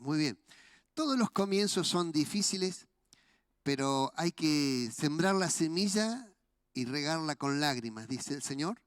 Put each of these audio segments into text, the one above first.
Muy bien. Todos los comienzos son difíciles, pero hay que sembrar la semilla y regarla con lágrimas, dice el Señor.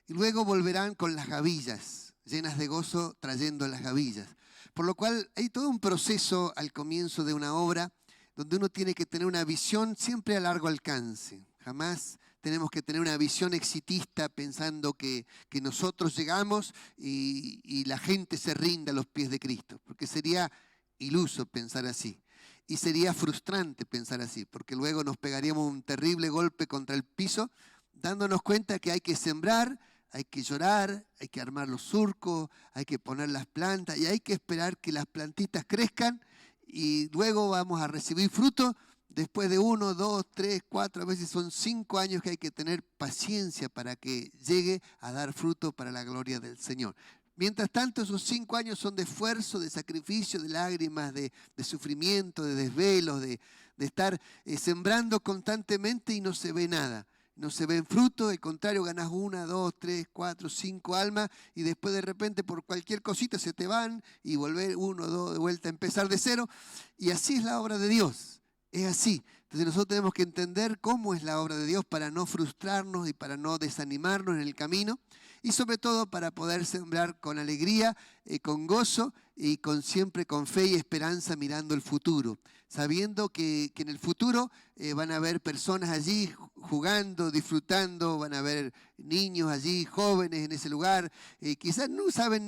Y luego volverán con las gavillas, llenas de gozo, trayendo las gavillas. Por lo cual hay todo un proceso al comienzo de una obra donde uno tiene que tener una visión siempre a largo alcance. Jamás tenemos que tener una visión exitista pensando que nosotros llegamos y la gente se rinda a los pies de Cristo, porque sería iluso pensar así. Y sería frustrante pensar así, porque luego nos pegaríamos un terrible golpe contra el piso, dándonos cuenta que hay que sembrar, hay que llorar, hay que armar los surcos, hay que poner las plantas y hay que esperar que las plantitas crezcan y luego vamos a recibir fruto después de 1, 2, 3, 4, a veces son 5 años que hay que tener paciencia para que llegue a dar fruto para la gloria del Señor. Mientras tanto, esos 5 años son de esfuerzo, de sacrificio, de lágrimas, de sufrimiento, de desvelos, de estar sembrando constantemente y no se ve nada. No se ven frutos, al contrario, ganas 1, 2, 3, 4, 5 almas y después de repente por cualquier cosita se te van y volver 1, 2 de vuelta a empezar de cero. Y así es la obra de Dios, es así. Entonces nosotros tenemos que entender cómo es la obra de Dios para no frustrarnos y para no desanimarnos en el camino y sobre todo para poder sembrar con alegría, con gozo y siempre con fe y esperanza mirando el futuro, sabiendo que en el futuro van a haber personas allí jugando, disfrutando, van a haber niños allí, jóvenes en ese lugar, quizás no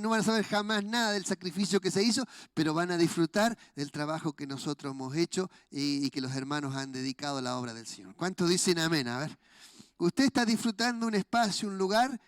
van a saber jamás nada del sacrificio que se hizo, pero van a disfrutar del trabajo que nosotros hemos hecho y que los hermanos han dedicado a la obra del Señor. ¿Cuántos dicen amén? A ver, usted está disfrutando un espacio, un lugar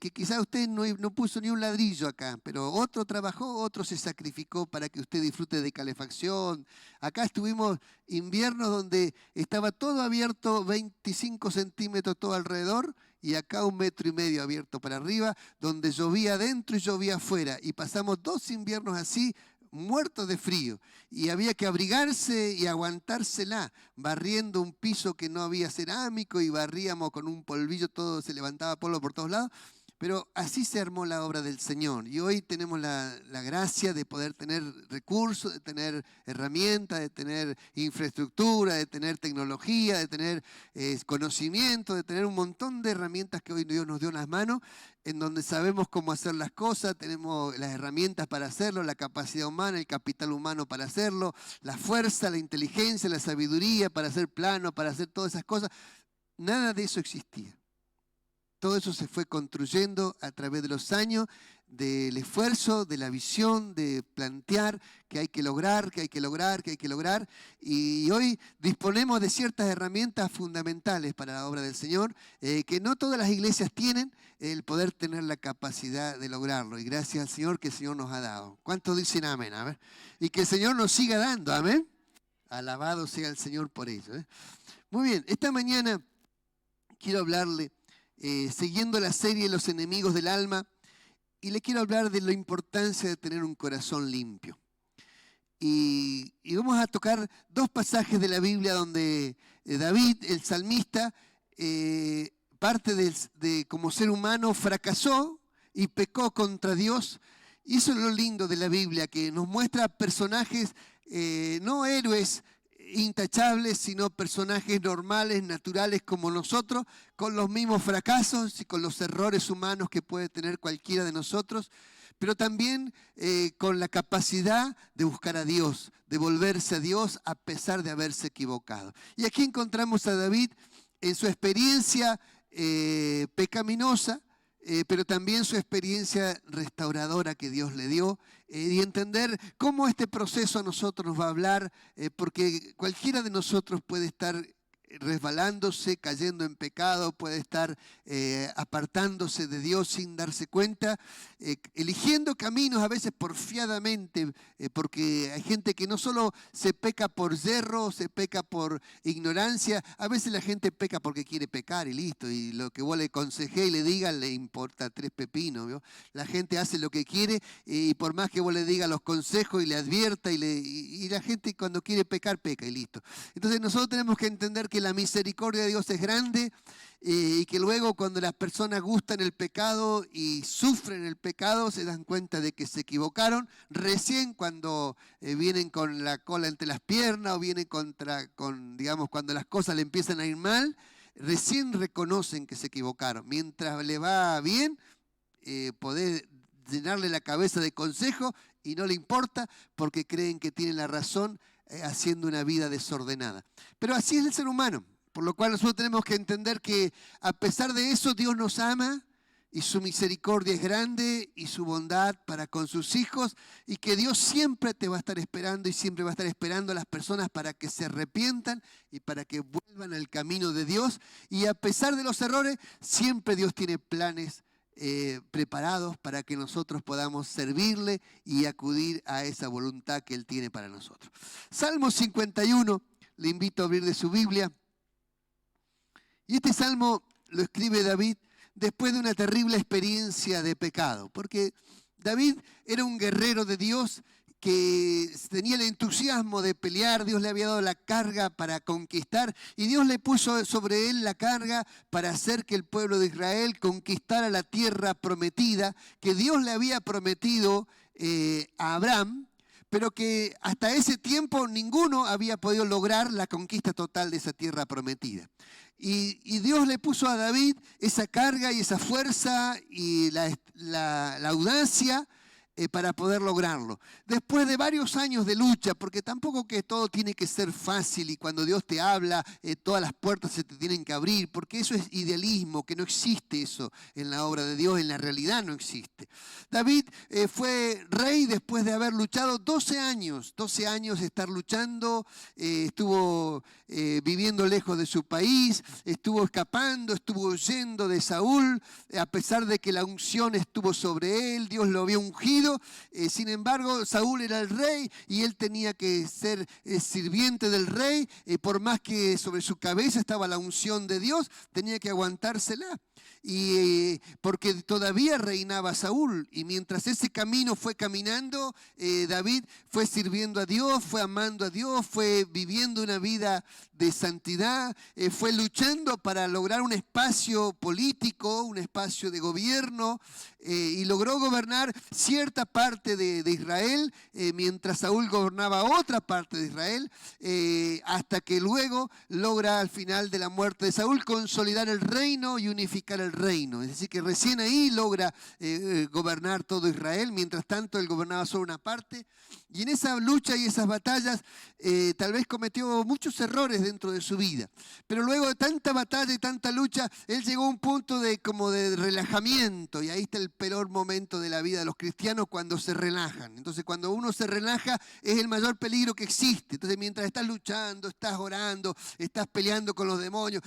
que quizás usted no puso ni un ladrillo acá, pero otro trabajó, otro se sacrificó para que usted disfrute de calefacción. Acá estuvimos inviernos donde estaba todo abierto, 25 centímetros todo alrededor, y acá 1,5 metros abierto para arriba, donde llovía adentro y llovía afuera. Y pasamos 2 inviernos así, muertos de frío, y había que abrigarse y aguantársela, barriendo un piso que no había cerámico y barríamos con un polvillo, todo se levantaba polvo por todos lados, pero así se armó la obra del Señor. Y hoy tenemos la gracia de poder tener recursos, de tener herramientas, de tener infraestructura, de tener tecnología, de tener conocimiento, de tener un montón de herramientas que hoy Dios nos dio en las manos, en donde sabemos cómo hacer las cosas, tenemos las herramientas para hacerlo, la capacidad humana, el capital humano para hacerlo, la fuerza, la inteligencia, la sabiduría para hacer planos, para hacer todas esas cosas. Nada de eso existía. Todo eso se fue construyendo a través de los años, del esfuerzo, de la visión, de plantear que hay que lograr, que hay que lograr, que hay que lograr. Y hoy disponemos de ciertas herramientas fundamentales para la obra del Señor, que no todas las iglesias tienen el poder tener la capacidad de lograrlo. Y gracias al Señor que el Señor nos ha dado. ¿Cuántos dicen amén? A ver. Y que el Señor nos siga dando, amén. Alabado sea el Señor por ello. Muy bien, esta mañana quiero hablarle siguiendo la serie Los enemigos del alma, y le quiero hablar de la importancia de tener un corazón limpio. Y vamos a tocar 2 pasajes de la Biblia donde David, el salmista, parte de como ser humano fracasó y pecó contra Dios. Y eso es lo lindo de la Biblia, que nos muestra personajes, no héroes intachables, sino personajes normales, naturales como nosotros, con los mismos fracasos y con los errores humanos que puede tener cualquiera de nosotros, pero también con la capacidad de buscar a Dios, de volverse a Dios a pesar de haberse equivocado. Y aquí encontramos a David en su experiencia pecaminosa, pero también su experiencia restauradora que Dios le dio, y entender cómo este proceso a nosotros nos va a hablar, porque cualquiera de nosotros puede estar resbalándose, cayendo en pecado, puede estar apartándose de Dios sin darse cuenta, eligiendo caminos a veces porfiadamente, porque hay gente que no solo se peca por yerro, se peca por ignorancia, a veces la gente peca porque quiere pecar y listo, y lo que vos le aconsejé y le diga le importa 3 pepinos, ¿vio? La gente hace lo que quiere y por más que vos le digas los consejos y le advierta y la gente cuando quiere pecar, peca y listo. Entonces nosotros tenemos que entender que la misericordia de Dios es grande y que luego cuando las personas gustan el pecado y sufren el pecado se dan cuenta de que se equivocaron. Recién cuando vienen con la cola entre las piernas o vienen digamos, cuando las cosas le empiezan a ir mal, recién reconocen que se equivocaron. Mientras le va bien, poder llenarle la cabeza de consejo y no le importa porque creen que tienen la razón haciendo una vida desordenada. Pero así es el ser humano, por lo cual nosotros tenemos que entender que a pesar de eso Dios nos ama y su misericordia es grande y su bondad para con sus hijos y que Dios siempre te va a estar esperando y siempre va a estar esperando a las personas para que se arrepientan y para que vuelvan al camino de Dios. Y a pesar de los errores, siempre Dios tiene planes preparados para que nosotros podamos servirle y acudir a esa voluntad que Él tiene para nosotros. Salmo 51, le invito a abrir de su Biblia. Y este salmo lo escribe David después de una terrible experiencia de pecado, porque David era un guerrero de Dios que tenía el entusiasmo de pelear. Dios le había dado la carga para conquistar y Dios le puso sobre él la carga para hacer que el pueblo de Israel conquistara la tierra prometida que Dios le había prometido a Abraham, pero que hasta ese tiempo ninguno había podido lograr la conquista total de esa tierra prometida. Y Dios le puso a David esa carga y esa fuerza y la audacia para poder lograrlo. Después de varios años de lucha, porque tampoco que todo tiene que ser fácil y cuando Dios te habla, todas las puertas se te tienen que abrir, porque eso es idealismo, que no existe eso en la obra de Dios, en la realidad no existe. David fue rey después de haber luchado 12 años estar luchando, estuvo viviendo lejos de su país, estuvo escapando, estuvo huyendo de Saúl, a pesar de que la unción estuvo sobre él, Dios lo había ungido. Sin embargo, Saúl era el rey y él tenía que ser sirviente del rey, por más que sobre su cabeza estaba la unción de Dios, tenía que aguantársela. Y porque todavía reinaba Saúl, y mientras ese camino fue caminando, David fue sirviendo a Dios, fue amando a Dios, fue viviendo una vida de santidad, fue luchando para lograr un espacio político, un espacio de gobierno, y logró gobernar cierta parte de Israel, mientras Saúl gobernaba otra parte de Israel, hasta que luego logra al final de la muerte de Saúl consolidar el reino y unificar el reino. Es decir, que recién ahí logra gobernar todo Israel. Mientras tanto, él gobernaba solo una parte. Y en esa lucha y esas batallas, tal vez cometió muchos errores dentro de su vida. Pero luego de tanta batalla y tanta lucha, él llegó a un punto como de relajamiento. Y ahí está el peor momento de la vida de los cristianos, cuando se relajan. Entonces, cuando uno se relaja, es el mayor peligro que existe. Entonces, mientras estás luchando, estás orando, estás peleando con los demonios,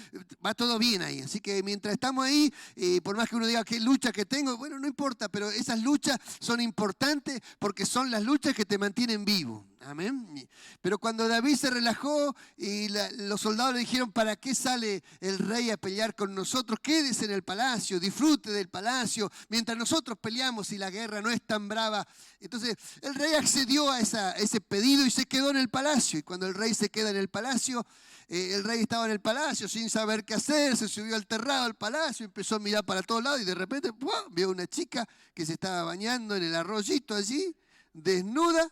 va todo bien ahí. Así que mientras estamos ahí, por más que uno diga qué lucha que tengo, bueno, no importa, pero esas luchas son importantes porque son las luchas que te mantienen vivo. Amén. Pero cuando David se relajó y los soldados le dijeron: ¿para qué sale el rey a pelear con nosotros? Quédese en el palacio, disfrute del palacio, mientras nosotros peleamos y la guerra no es tan brava. Entonces el rey accedió a ese pedido y se quedó en el palacio. Y cuando el rey se queda en el palacio, el rey estaba en el palacio sin saber qué hacer, se subió al terrado del palacio, empezó a mirar para todos lados y de repente vio una chica que se estaba bañando en el arroyito allí, desnuda.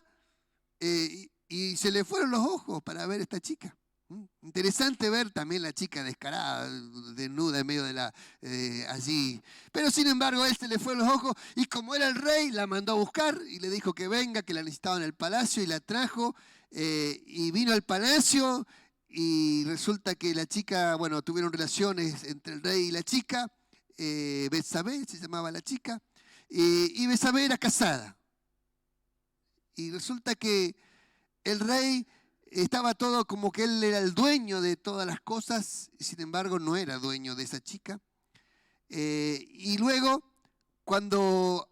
Y se le fueron los ojos para ver a esta chica. Interesante ver también la chica descarada, desnuda en medio de allí. Pero sin embargo, a él se le fueron los ojos y como era el rey, la mandó a buscar y le dijo que venga, que la necesitaba en el palacio, y la trajo y vino al palacio. Y resulta que la chica, bueno, tuvieron relaciones entre el rey y la chica. Betsabé se llamaba la chica, y Betsabé era casada. Y resulta que el rey estaba todo como que él era el dueño de todas las cosas, y sin embargo no era dueño de esa chica. Y luego, cuando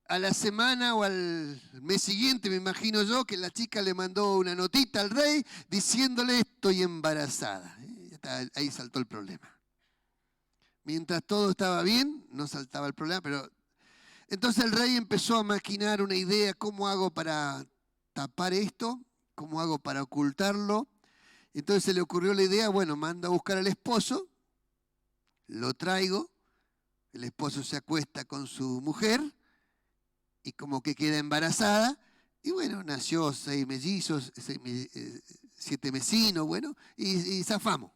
a la semana o al mes siguiente, me imagino yo, que la chica le mandó una notita al rey diciéndole: estoy embarazada. Ahí saltó el problema. Mientras todo estaba bien, no saltaba el problema, pero entonces el rey empezó a maquinar una idea: ¿cómo hago para tapar esto? ¿Cómo hago para ocultarlo? Entonces se le ocurrió la idea, bueno, manda a buscar al esposo, lo traigo, el esposo se acuesta con su mujer y como que queda embarazada, y bueno, nació 6 mellizos, 7 mecinos, bueno, y zafamos.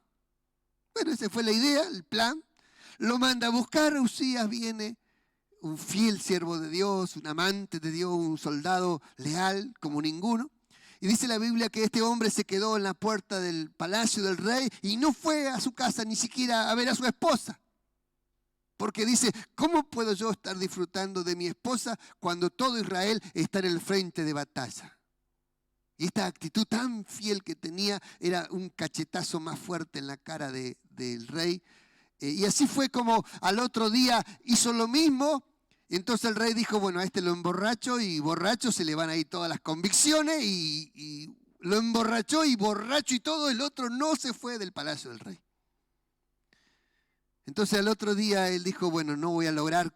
Bueno, esa fue la idea, el plan. Lo manda a buscar, Usías viene, un fiel siervo de Dios, un amante de Dios, un soldado leal como ninguno. Y dice la Biblia que este hombre se quedó en la puerta del palacio del rey y no fue a su casa ni siquiera a ver a su esposa. Porque dice, ¿cómo puedo yo estar disfrutando de mi esposa cuando todo Israel está en el frente de batalla? Y esta actitud tan fiel que tenía era un cachetazo más fuerte en la cara del rey. Y así fue como al otro día hizo lo mismo. Entonces el rey dijo, bueno, a este lo emborracho y borracho se le van a ir todas las convicciones. Y lo emborrachó y borracho y todo, el otro no se fue del palacio del rey. Entonces al otro día él dijo, bueno, no voy a lograr.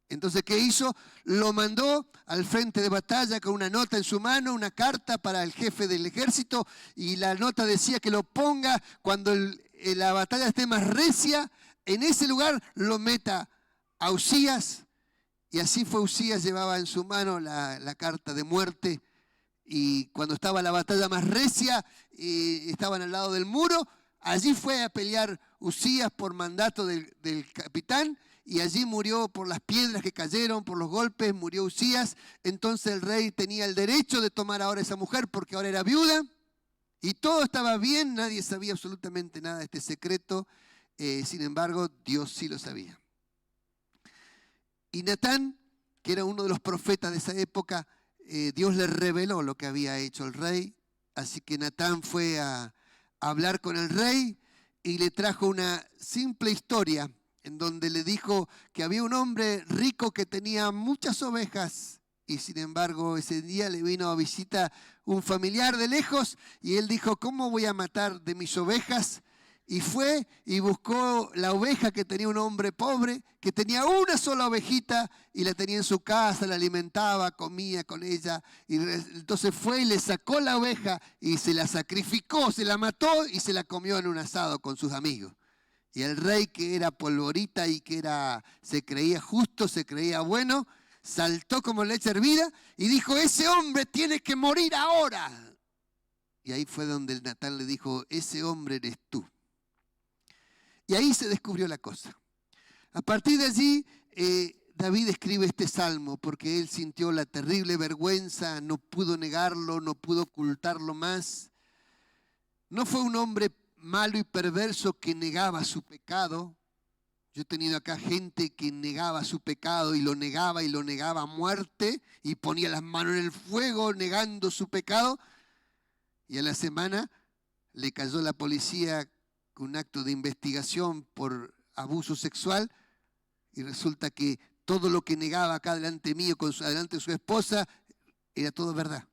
Entonces, ¿qué hizo? Lo mandó al frente de batalla con una nota en su mano, una carta para el jefe del ejército, y la nota decía que lo ponga cuando la batalla esté más recia, en ese lugar lo meta a Usías, y así fue. Usías llevaba en su mano la carta de muerte, y cuando estaba la batalla más recia, estaban al lado del muro, allí fue a pelear Usías por mandato del capitán, y allí murió por las piedras que cayeron, por los golpes, murió Usías. Entonces el rey tenía el derecho de tomar ahora a esa mujer porque ahora era viuda y todo estaba bien, nadie sabía absolutamente nada de este secreto, sin embargo Dios sí lo sabía. Y Natán, que era uno de los profetas de esa época, Dios le reveló lo que había hecho el rey, así que Natán fue a hablar con el rey y le trajo una simple historia en donde le dijo que había un hombre rico que tenía muchas ovejas y sin embargo ese día le vino a visita un familiar de lejos y él dijo, ¿cómo voy a matar de mis ovejas? Y fue y buscó la oveja que tenía un hombre pobre, que tenía una sola ovejita y la tenía en su casa, la alimentaba, comía con ella. Y entonces fue y le sacó la oveja y se la sacrificó, se la mató y se la comió en un asado con sus amigos. Y el rey, que era polvorita y que se creía justo, se creía bueno, saltó como leche hervida y dijo, ese hombre tiene que morir ahora. Y ahí fue donde el Natán le dijo, ese hombre eres tú. Y ahí se descubrió la cosa. A partir de allí, David escribe este salmo porque él sintió la terrible vergüenza, no pudo negarlo, no pudo ocultarlo más. No fue un hombre malo y perverso que negaba su pecado. Yo he tenido acá gente que negaba su pecado y lo negaba a muerte y ponía las manos en el fuego negando su pecado. Y a la semana le cayó la policía con un acto de investigación por abuso sexual y resulta que todo lo que negaba acá delante mío, delante de su esposa, era todo verdad.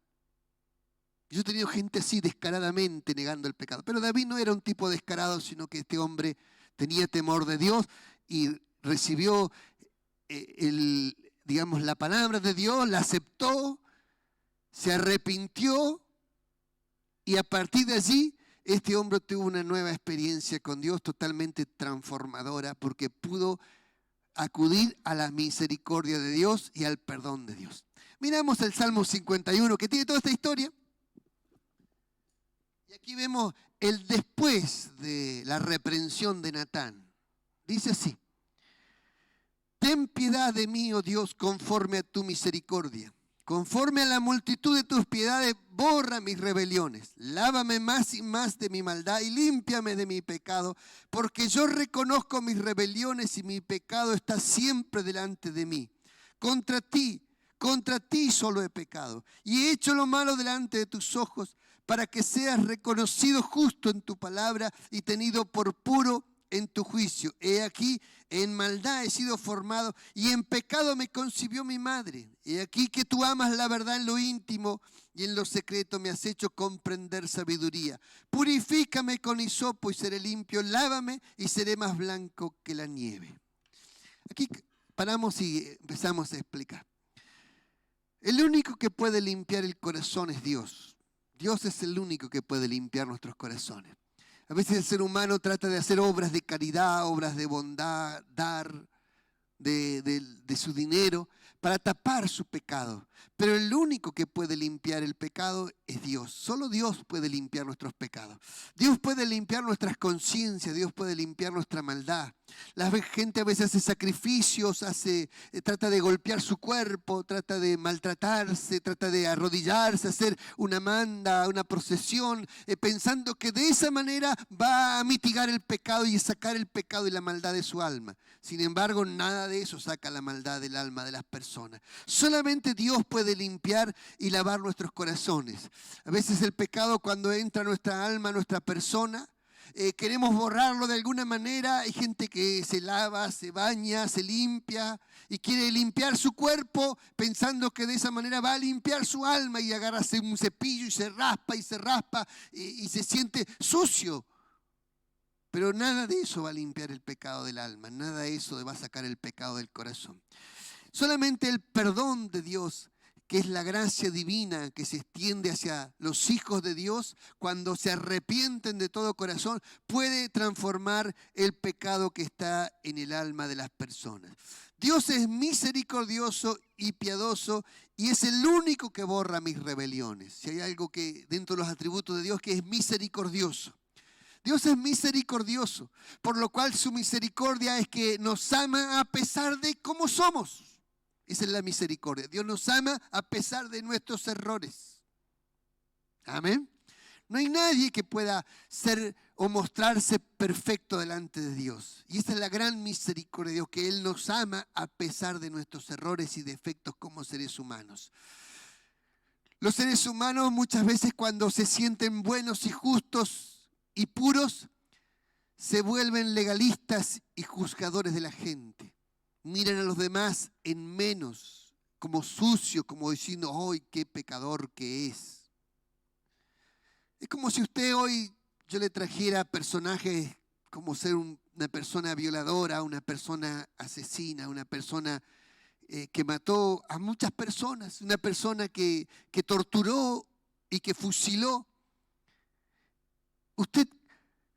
Yo he tenido gente así descaradamente negando el pecado. Pero David no era un tipo descarado, sino que este hombre tenía temor de Dios y recibió la palabra de Dios, la aceptó, se arrepintió y a partir de allí este hombre tuvo una nueva experiencia con Dios totalmente transformadora porque pudo acudir a la misericordia de Dios y al perdón de Dios. Miramos el Salmo 51 que tiene toda esta historia. Y aquí vemos el después de la reprensión de Natán. Dice así, ten piedad de mí, oh Dios, conforme a tu misericordia. Conforme a la multitud de tus piedades, borra mis rebeliones. Lávame más y más de mi maldad y límpiame de mi pecado, porque yo reconozco mis rebeliones y mi pecado está siempre delante de mí. Contra ti solo he pecado y he hecho lo malo delante de tus ojos, para que seas reconocido justo en tu palabra y tenido por puro en tu juicio. He aquí, en maldad he sido formado y en pecado me concibió mi madre. He aquí que tú amas la verdad en lo íntimo y en lo secreto me has hecho comprender sabiduría. Purifícame con hisopo y seré limpio, lávame y seré más blanco que la nieve. Aquí paramos y empezamos a explicar. El único que puede limpiar el corazón es Dios. Dios es el único que puede limpiar nuestros corazones. A veces el ser humano trata de hacer obras de caridad, obras de bondad, dar de su dinero para tapar su pecado. Pero el único que puede limpiar el pecado es Dios. Solo Dios puede limpiar nuestros pecados. Dios puede limpiar nuestras conciencias, Dios puede limpiar nuestra maldad. La gente a veces hace sacrificios, trata de golpear su cuerpo, trata de maltratarse, trata de arrodillarse, hacer una manda, una procesión, pensando que de esa manera va a mitigar el pecado y sacar el pecado y la maldad de su alma. Sin embargo, nada de eso saca la maldad del alma de las personas. Solamente Dios puede limpiar y lavar nuestros corazones. A veces el pecado, cuando entra a nuestra alma, a nuestra persona, queremos borrarlo de alguna manera. Hay gente que se lava, se baña, se limpia y quiere limpiar su cuerpo pensando que de esa manera va a limpiar su alma, y agarra un cepillo y se raspa y se siente sucio. Pero nada de eso va a limpiar el pecado del alma, nada de eso va a sacar el pecado del corazón. Solamente el perdón de Dios, que es la gracia divina que se extiende hacia los hijos de Dios cuando se arrepienten de todo corazón, puede transformar el pecado que está en el alma de las personas. Dios es misericordioso y piadoso y es el único que borra mis rebeliones. Si hay algo que dentro de los atributos de Dios, que es misericordioso. Dios es misericordioso, por lo cual su misericordia es que nos ama a pesar de cómo somos. Esa es la misericordia. Dios nos ama a pesar de nuestros errores. Amén. No hay nadie que pueda ser o mostrarse perfecto delante de Dios. Y esa es la gran misericordia de Dios, que Él nos ama a pesar de nuestros errores y defectos como seres humanos. Los seres humanos muchas veces, cuando se sienten buenos y justos y puros, se vuelven legalistas y juzgadores de la gente. Miran a los demás en menos, como sucio, como diciendo, ¡ay, qué pecador que es! Es como si usted hoy, yo le trajera personajes como ser una persona violadora, una persona asesina, una persona que mató a muchas personas, una persona que torturó y que fusiló. ¿Usted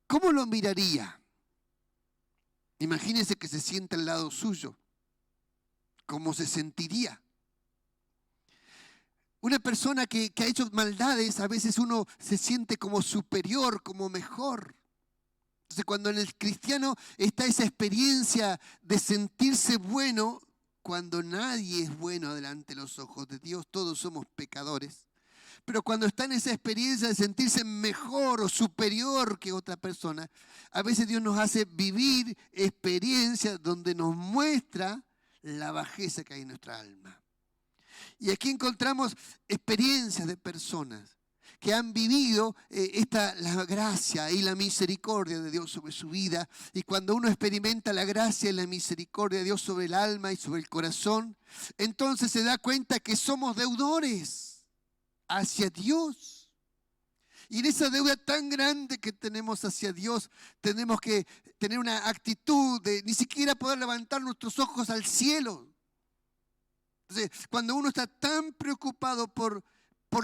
cómo lo miraría? Imagínese que se sienta al lado suyo. ¿Cómo se sentiría? Una persona que ha hecho maldades, a veces uno se siente como superior, como mejor. Entonces, cuando en el cristiano está esa experiencia de sentirse bueno, cuando nadie es bueno delante de los ojos de Dios, todos somos pecadores. Pero cuando está en esa experiencia de sentirse mejor o superior que otra persona, a veces Dios nos hace vivir experiencias donde nos muestra la bajeza que hay en nuestra alma. Y aquí encontramos experiencias de personas que han vivido la gracia y la misericordia de Dios sobre su vida. Y cuando uno experimenta la gracia y la misericordia de Dios sobre el alma y sobre el corazón, entonces se da cuenta que somos deudores hacia Dios. Y en esa deuda tan grande que tenemos hacia Dios, tenemos que tener una actitud de ni siquiera poder levantar nuestros ojos al cielo. Entonces, cuando uno está tan preocupado por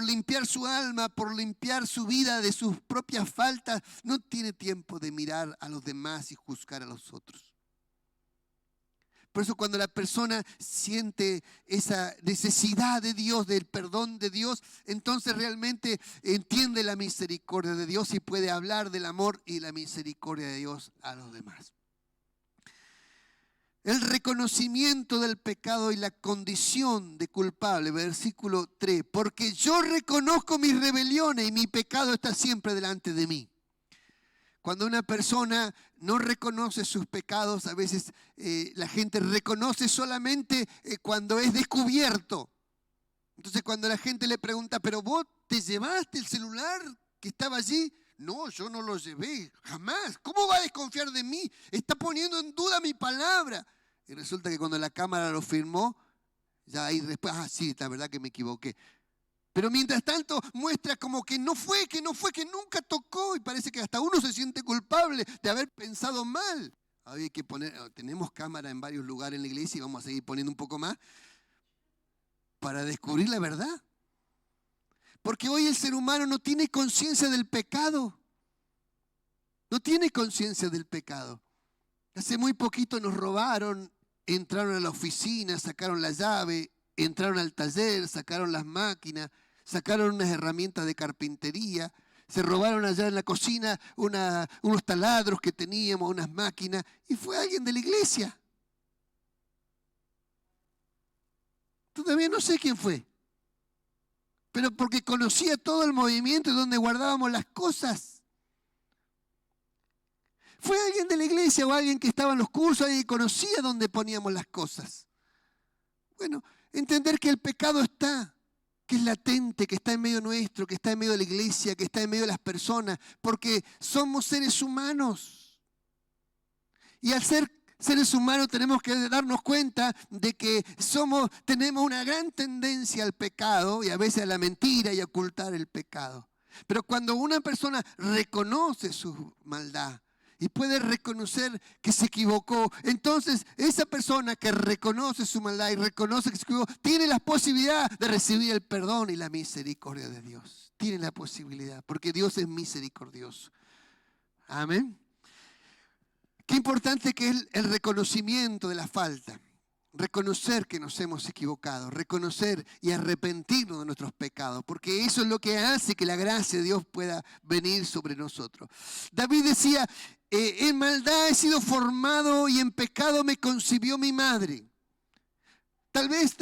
limpiar su alma, por limpiar su vida de sus propias faltas, no tiene tiempo de mirar a los demás y juzgar a los otros. Por eso cuando la persona siente esa necesidad de Dios, del perdón de Dios, entonces realmente entiende la misericordia de Dios y puede hablar del amor y la misericordia de Dios a los demás. El reconocimiento del pecado y la condición de culpable, versículo 3. Porque yo reconozco mis rebeliones y mi pecado está siempre delante de mí. Cuando una persona no reconoce sus pecados, a veces la gente reconoce solamente cuando es descubierto. Entonces cuando la gente le pregunta, ¿pero vos te llevaste el celular que estaba allí? No, yo no lo llevé, jamás. ¿Cómo va a desconfiar de mí? Está poniendo en duda mi palabra. Y resulta que cuando la cámara lo firmó, ya ahí después, sí, la verdad que me equivoqué. Pero mientras tanto muestra como que no fue, que nunca tocó, y parece que hasta uno se siente culpable de haber pensado mal. Hay que poner, tenemos cámara en varios lugares en la iglesia y vamos a seguir poniendo un poco más para descubrir la verdad. Porque hoy el ser humano no tiene conciencia del pecado. No tiene conciencia del pecado. Hace muy poquito nos robaron, entraron a la oficina, sacaron la llave, entraron al taller, sacaron las máquinas, sacaron unas herramientas de carpintería, se robaron allá en la cocina unos taladros que teníamos, unas máquinas, y fue alguien de la iglesia. Todavía no sé quién fue, pero porque conocía todo el movimiento donde guardábamos las cosas. Fue alguien de la iglesia o alguien que estaba en los cursos y conocía dónde poníamos las cosas. Bueno, entender que el pecado está, que es latente, que está en medio nuestro, que está en medio de la iglesia, que está en medio de las personas, porque somos seres humanos. Y al ser seres humanos tenemos que darnos cuenta de que tenemos una gran tendencia al pecado y a veces a la mentira y a ocultar el pecado. Pero cuando una persona reconoce su maldad, y puede reconocer que se equivocó, entonces esa persona que reconoce su maldad y reconoce que se equivocó, tiene la posibilidad de recibir el perdón y la misericordia de Dios. Tiene la posibilidad, porque Dios es misericordioso. Amén. Qué importante que es el reconocimiento de la falta. Reconocer que nos hemos equivocado, reconocer y arrepentirnos de nuestros pecados, porque eso es lo que hace que la gracia de Dios pueda venir sobre nosotros. David decía, en maldad he sido formado y en pecado me concibió mi madre. Tal vez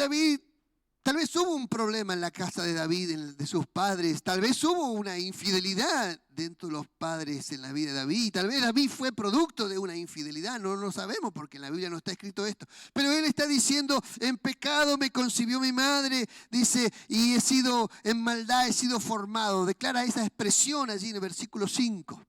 hubo un problema en la casa de David, de sus padres. Tal vez hubo una infidelidad dentro de los padres en la vida de David. Tal vez David fue producto de una infidelidad. No lo sabemos porque en la Biblia no está escrito esto. Pero él está diciendo, en pecado me concibió mi madre. Dice, y en maldad he sido formado. Declara esa expresión allí en el versículo 5.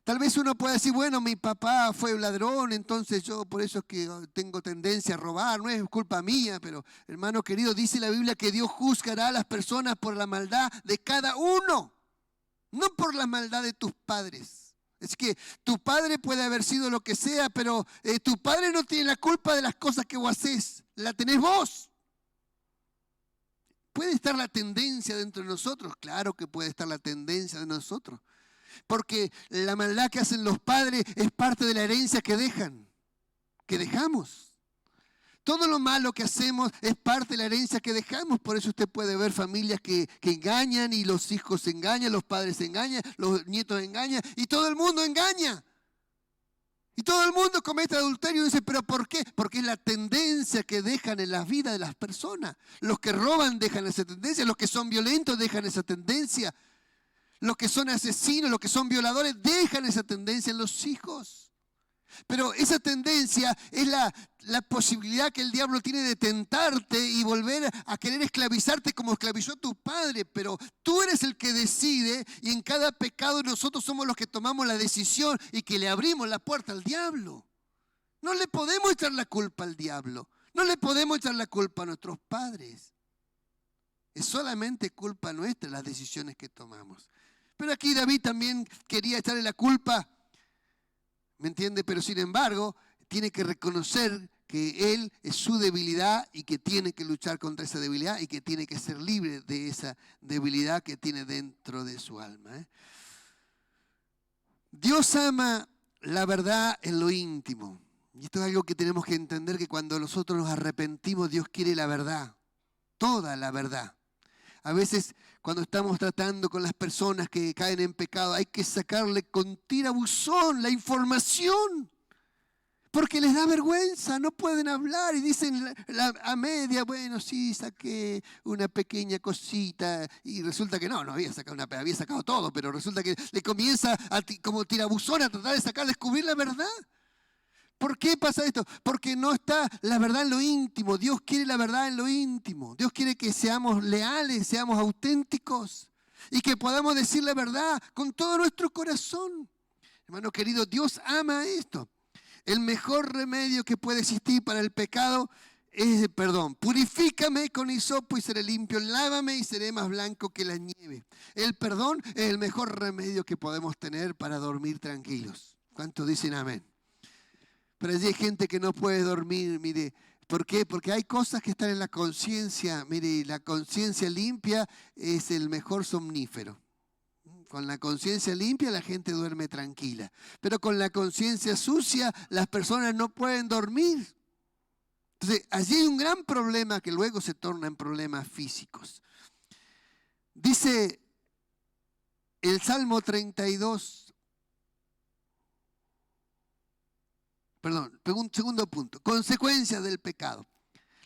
Tal vez uno pueda decir, bueno, mi papá fue ladrón, entonces yo por eso es que tengo tendencia a robar, no es culpa mía, pero hermano querido, dice la Biblia que Dios juzgará a las personas por la maldad de cada uno, no por la maldad de tus padres. Es que tu padre puede haber sido lo que sea, pero tu padre no tiene la culpa de las cosas que vos haces, la tenés vos. ¿Puede estar la tendencia dentro de nosotros? Claro que puede estar la tendencia de nosotros. Porque la maldad que hacen los padres es parte de la herencia que dejamos. Todo lo malo que hacemos es parte de la herencia que dejamos. Por eso usted puede ver familias que engañan y los hijos se engañan, los padres se engañan, los nietos engañan y todo el mundo engaña. Y todo el mundo comete adulterio y dice, ¿pero por qué? Porque es la tendencia que dejan en la vida de las personas. Los que roban dejan esa tendencia, los que son violentos dejan esa tendencia. Los que son asesinos, los que son violadores, dejan esa tendencia en los hijos. Pero esa tendencia es la posibilidad que el diablo tiene de tentarte y volver a querer esclavizarte como esclavizó a tu padre. Pero tú eres el que decide y en cada pecado nosotros somos los que tomamos la decisión y que le abrimos la puerta al diablo. No le podemos echar la culpa al diablo. No le podemos echar la culpa a nuestros padres. Es solamente culpa nuestra las decisiones que tomamos. Pero aquí David también quería echarle la culpa, ¿me entiende? Pero sin embargo, tiene que reconocer que él es su debilidad y que tiene que luchar contra esa debilidad y que tiene que ser libre de esa debilidad que tiene dentro de su alma. Dios ama la verdad en lo íntimo. Y esto es algo que tenemos que entender, que cuando nosotros nos arrepentimos, Dios quiere la verdad, toda la verdad. A veces cuando estamos tratando con las personas que caen en pecado, hay que sacarle con tirabuzón la información, porque les da vergüenza, no pueden hablar y dicen a media, bueno, sí, saqué una pequeña cosita y resulta que no había sacado había sacado todo, pero resulta que le comienza como tirabuzón a tratar de descubrir la verdad. ¿Por qué pasa esto? Porque no está la verdad en lo íntimo. Dios quiere la verdad en lo íntimo. Dios quiere que seamos leales, seamos auténticos y que podamos decir la verdad con todo nuestro corazón. Hermano querido, Dios ama esto. El mejor remedio que puede existir para el pecado es el perdón. Purifícame con hisopo y seré limpio. Lávame y seré más blanco que la nieve. El perdón es el mejor remedio que podemos tener para dormir tranquilos. ¿Cuántos dicen amén? Pero allí hay gente que no puede dormir, mire, ¿Por qué? Porque hay cosas que están en la conciencia. Mire, la conciencia limpia es el mejor somnífero. Con la conciencia limpia la gente duerme tranquila. Pero con la conciencia sucia las personas no pueden dormir. Entonces, allí hay un gran problema que luego se torna en problemas físicos. Dice el Salmo 32, segundo punto, consecuencias del pecado.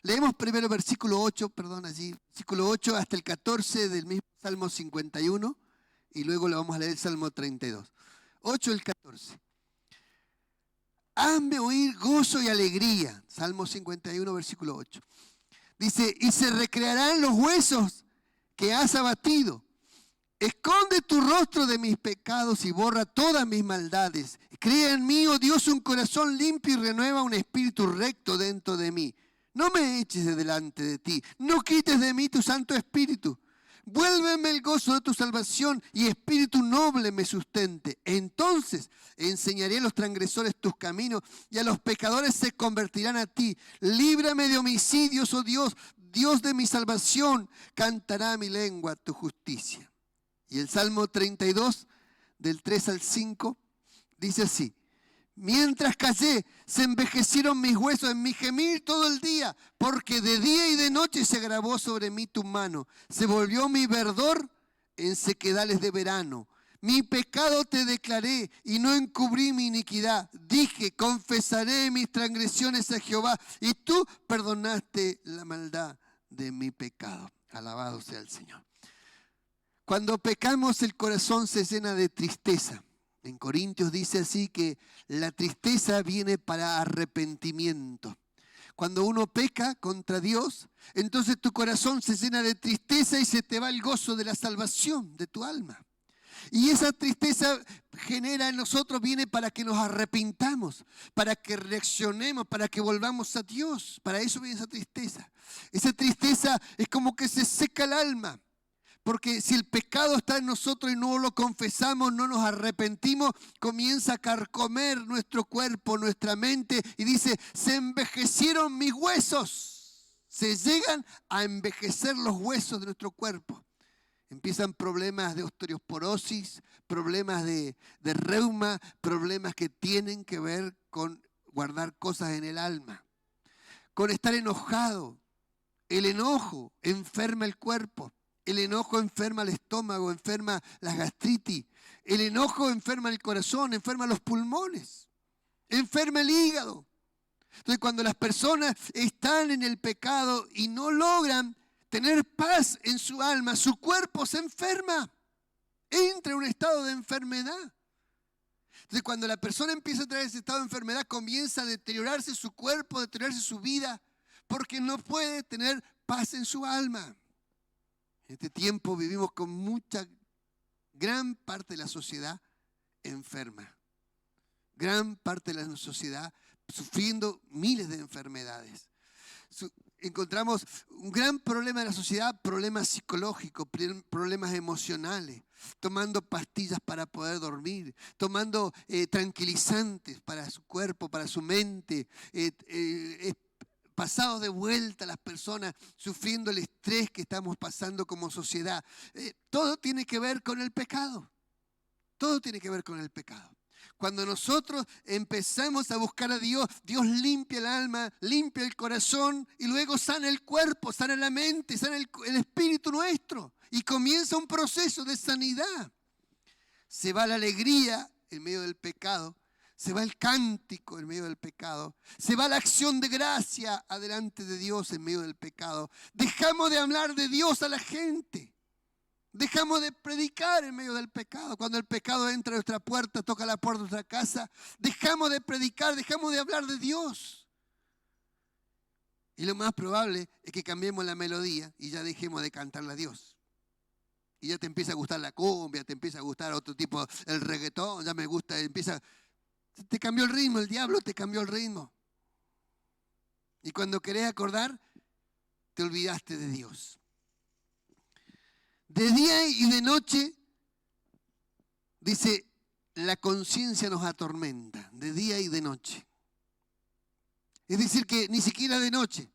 Leemos primero versículo 8, versículo 8 hasta el 14 del mismo Salmo 51 y luego le vamos a leer el Salmo 32. 8 al 14. Hazme oír gozo y alegría. Salmo 51, versículo 8. Dice, y se recrearán los huesos que has abatido. Esconde tu rostro de mis pecados y borra todas mis maldades. Crea en mí, oh Dios, un corazón limpio y renueva un espíritu recto dentro de mí. No me eches de delante de ti, no quites de mí tu Santo Espíritu. Vuélveme el gozo de tu salvación y espíritu noble me sustente. Entonces enseñaré a los transgresores tus caminos y a los pecadores se convertirán a ti. Líbrame de homicidios, oh Dios, Dios de mi salvación. Cantará mi lengua tu justicia. Y el Salmo 32, del 3 al 5, dice así. Mientras callé, se envejecieron mis huesos en mi gemir todo el día, porque de día y de noche se agravó sobre mí tu mano. Se volvió mi verdor en sequedales de verano. Mi pecado te declaré y no encubrí mi iniquidad. Dije, confesaré mis transgresiones a Jehová, y tú perdonaste la maldad de mi pecado. Alabado sea el Señor. Cuando pecamos, el corazón se llena de tristeza. En Corintios dice así que la tristeza viene para arrepentimiento. Cuando uno peca contra Dios, entonces tu corazón se llena de tristeza y se te va el gozo de la salvación de tu alma. Y esa tristeza genera en nosotros, viene para que nos arrepintamos, para que reaccionemos, para que volvamos a Dios. Para eso viene esa tristeza. Esa tristeza es como que se seca el alma. Porque si el pecado está en nosotros y no lo confesamos, no nos arrepentimos, comienza a carcomer nuestro cuerpo, nuestra mente, y dice, se envejecieron mis huesos. Se llegan a envejecer los huesos de nuestro cuerpo. Empiezan problemas de osteoporosis, problemas de reuma, problemas que tienen que ver con guardar cosas en el alma, con estar enojado. El enojo enferma el cuerpo. El enojo enferma el estómago, enferma la gastritis. El enojo enferma el corazón, enferma los pulmones, enferma el hígado. Entonces, cuando las personas están en el pecado y no logran tener paz en su alma, su cuerpo se enferma, entra en un estado de enfermedad. Entonces, cuando la persona empieza a traer ese estado de enfermedad, comienza a deteriorarse su cuerpo, a deteriorarse su vida, porque no puede tener paz en su alma. En este tiempo vivimos con gran parte de la sociedad enferma. Gran parte de la sociedad sufriendo miles de enfermedades. Encontramos un gran problema de la sociedad, problemas psicológicos, problemas emocionales, tomando pastillas para poder dormir, tomando tranquilizantes para su cuerpo, para su mente, pasados de vuelta las personas, sufriendo el estrés que estamos pasando como sociedad. Todo tiene que ver con el pecado. Todo tiene que ver con el pecado. Cuando nosotros empezamos a buscar a Dios, Dios limpia el alma, limpia el corazón y luego sana el cuerpo, sana la mente, sana el espíritu nuestro. Y comienza un proceso de sanidad. Se va la alegría en medio del pecado. Se va el cántico en medio del pecado. Se va la acción de gracia adelante de Dios en medio del pecado. Dejamos de hablar de Dios a la gente. Dejamos de predicar en medio del pecado. Cuando el pecado entra a nuestra puerta, toca la puerta de nuestra casa, dejamos de predicar, dejamos de hablar de Dios. Y lo más probable es que cambiemos la melodía y ya dejemos de cantarle a Dios. Y ya te empieza a gustar la cumbia, te empieza a gustar otro tipo, el reggaetón, ya me gusta, te cambió el ritmo, el diablo te cambió el ritmo. Y cuando querés acordar, te olvidaste de Dios. De día y de noche, dice, la conciencia nos atormenta, de día y de noche. Es decir, que ni siquiera de noche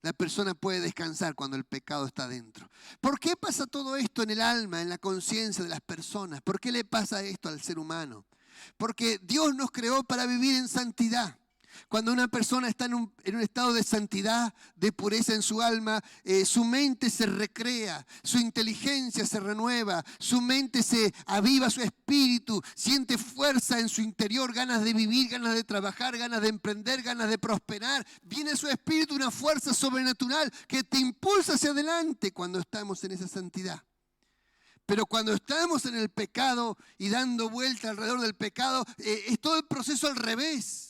la persona puede descansar cuando el pecado está dentro. ¿Por qué pasa todo esto en el alma, en la conciencia de las personas? ¿Por qué le pasa esto al ser humano? Porque Dios nos creó para vivir en santidad. Cuando una persona está en un estado de santidad, de pureza en su alma, su mente se recrea, su inteligencia se renueva, su mente se aviva, su espíritu siente fuerza en su interior, ganas de vivir, ganas de trabajar, ganas de emprender, ganas de prosperar. Viene a su espíritu una fuerza sobrenatural que te impulsa hacia adelante cuando estamos en esa santidad. Pero cuando estamos en el pecado y dando vuelta alrededor del pecado, es todo el proceso al revés.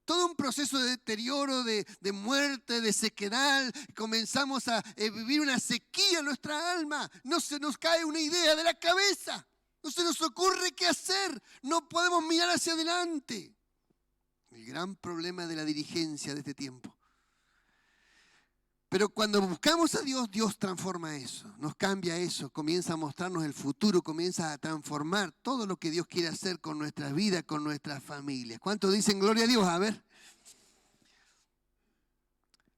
Todo un proceso de deterioro, de muerte, de sequedad. Comenzamos a vivir una sequía en nuestra alma. No se nos cae una idea de la cabeza. No se nos ocurre qué hacer. No podemos mirar hacia adelante. El gran problema de la dirigencia de este tiempo. Pero cuando buscamos a Dios, Dios transforma eso, nos cambia eso, comienza a mostrarnos el futuro, comienza a transformar todo lo que Dios quiere hacer con nuestras vidas, con nuestras familias. ¿Cuántos dicen gloria a Dios? A ver.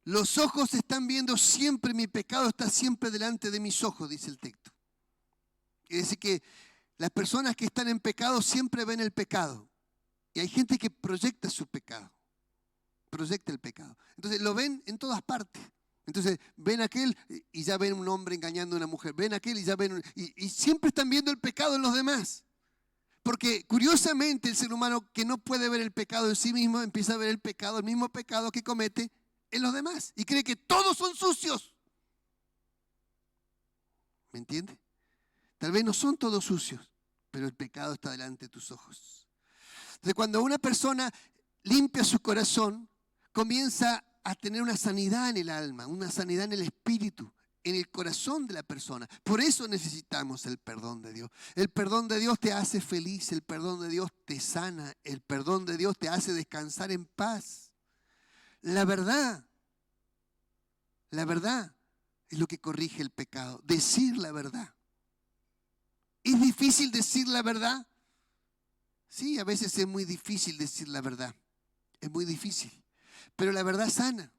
Los ojos están viendo siempre, mi pecado está siempre delante de mis ojos, dice el texto. Es decir que las personas que están en pecado siempre ven el pecado. Y hay gente que proyecta su pecado, proyecta el pecado. Entonces lo ven en todas partes. Entonces ven aquel y ya ven un hombre engañando a una mujer. Ven aquel y ya ven... Y siempre están viendo el pecado en los demás. Porque curiosamente el ser humano que no puede ver el pecado en sí mismo, empieza a ver el pecado, el mismo pecado que comete en los demás. Y cree que todos son sucios. ¿Me entiende? Tal vez no son todos sucios, pero el pecado está delante de tus ojos. Entonces cuando una persona limpia su corazón, comienza a tener una sanidad en el alma, una sanidad en el espíritu, en el corazón de la persona. Por eso necesitamos el perdón de Dios. El perdón de Dios te hace feliz, el perdón de Dios te sana, el perdón de Dios te hace descansar en paz. La verdad es lo que corrige el pecado, decir la verdad. ¿Es difícil decir la verdad? Sí, a veces es muy difícil decir la verdad, es muy difícil. Pero la verdad sana.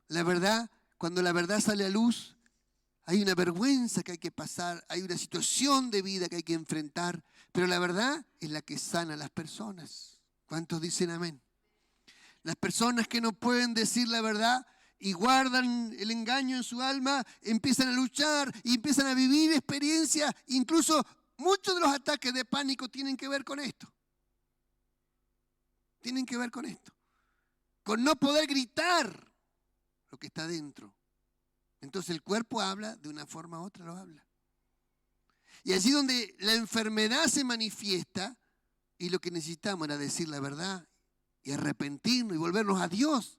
La verdad, cuando la verdad sale a luz, hay una vergüenza que hay que pasar, hay una situación de vida que hay que enfrentar, pero la verdad es la que sana a las personas. ¿Cuántos dicen amén? Las personas que no pueden decir la verdad y guardan el engaño en su alma, empiezan a luchar y empiezan a vivir experiencias, incluso muchos de los ataques de pánico tienen que ver con esto. Tienen que ver con esto. Con no poder gritar lo que está dentro. Entonces el cuerpo habla, de una forma u otra lo habla. Y allí donde la enfermedad se manifiesta, y lo que necesitamos era decir la verdad, y arrepentirnos y volvernos a Dios,